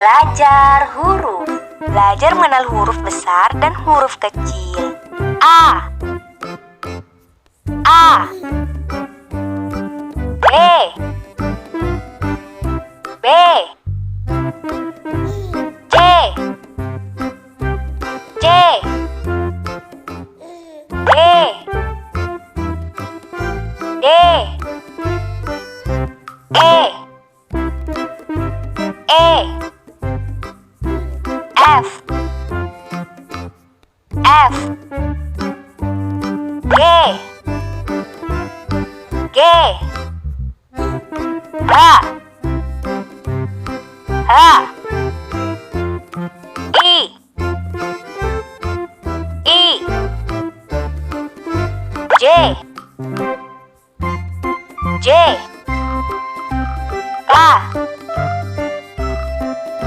Belajar huruf. Belajar mengenal huruf besar dan huruf kecil. A. B. B. C. C. D. D. E. E. F. F. G. G. H. H. I. I. J. J. K. K.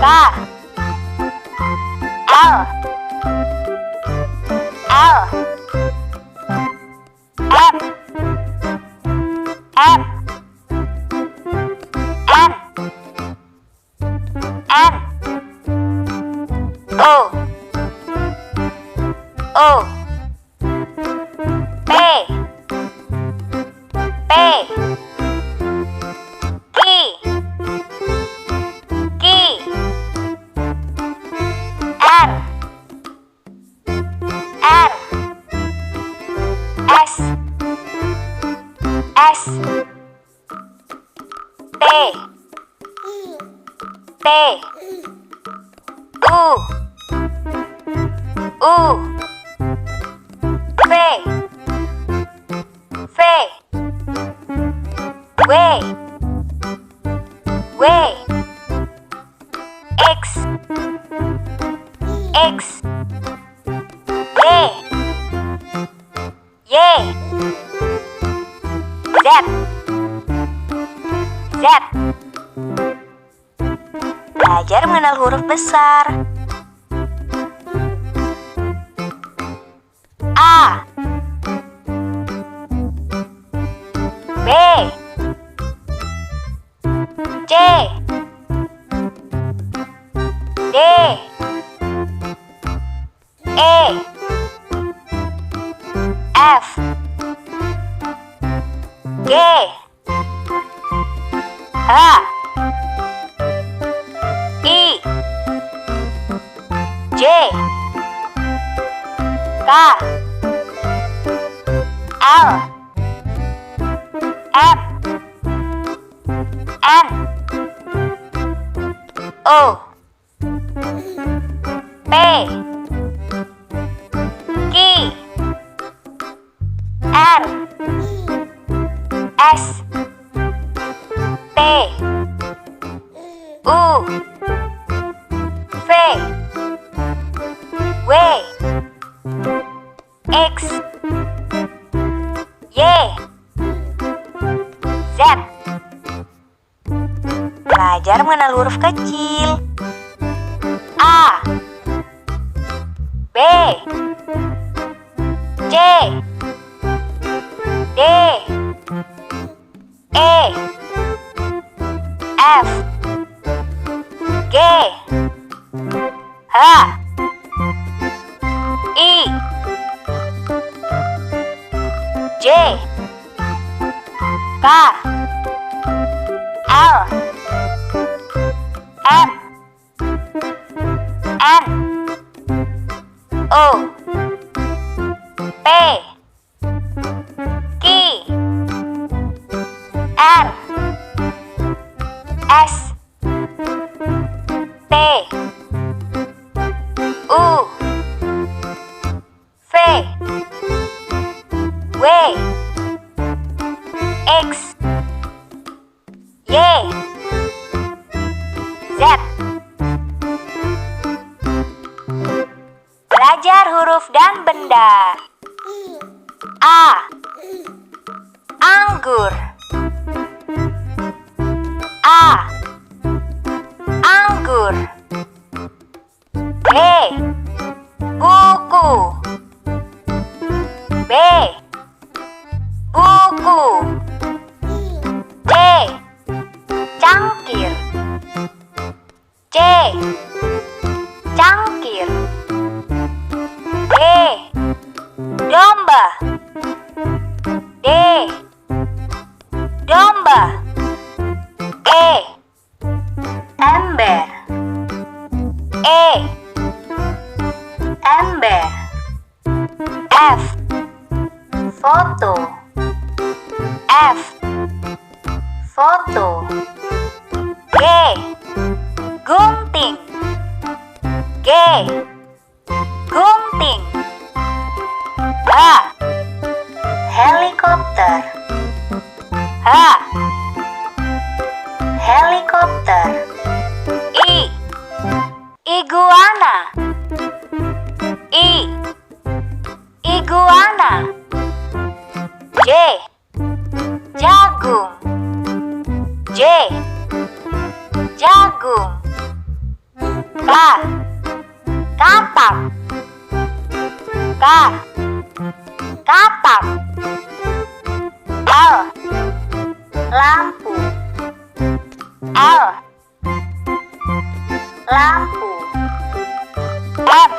L. L. M. M. N. N. O. O. P. P. Q. Q. R. R. S. S. T. T. U. U. V. V. W. W. X. X. Y. Y. Z. Z. Belajar mengenal huruf besar. A. B. C. D. E. F. G. H. I. J. K. L. M. N. O. P. Q. R. S. T. U. V. W. X. Y. Z. Belajar mengenal huruf kecil. A. B. C. D. E. F. G. H. I. J. K. L. M. N. O. P. Q. R. S. T. U. V. W. X. Y. Z. Belajar huruf dan benda. A. Anggur. A. G. Gunting. G. Gunting. H. Helikopter. H. Helikopter. I. Iguana. I. Iguana. J. Jagung. J. Jagung. K. Kapak. K. Kapak. L. Lampu. L. Lampu. M.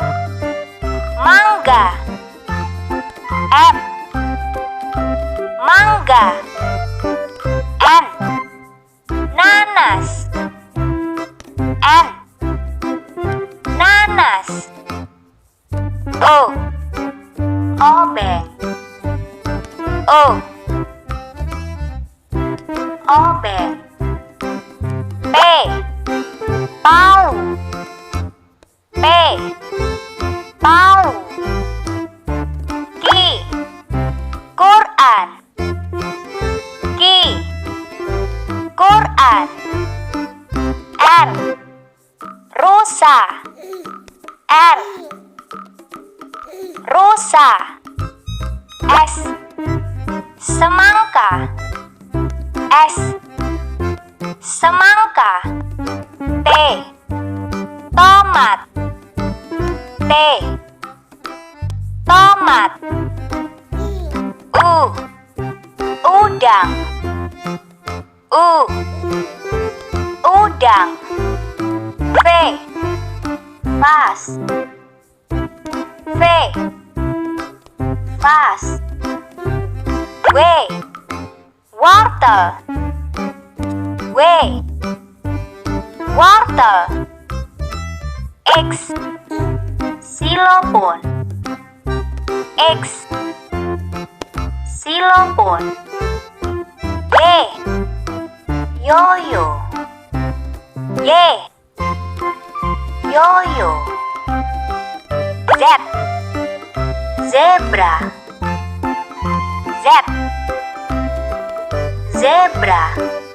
Mangga. M. Mangga. N. Nanas. N. Nanas. O. Obeng. O. Obeng. P. Palu. P. Palu. Q. Quran. Q. Quran. R. Rusa. R. Rusa. S. Semangka. S. Semangka. T. Tomat. T. Tomat. U. Udang. U. Udang. V. Vas. V. Vas. W. Wortel. W. Wortel. X. Xilofon. X. Xilofon. Y. Yoyo. Y. Yoyo. Z. Zebra. Z. Zebra.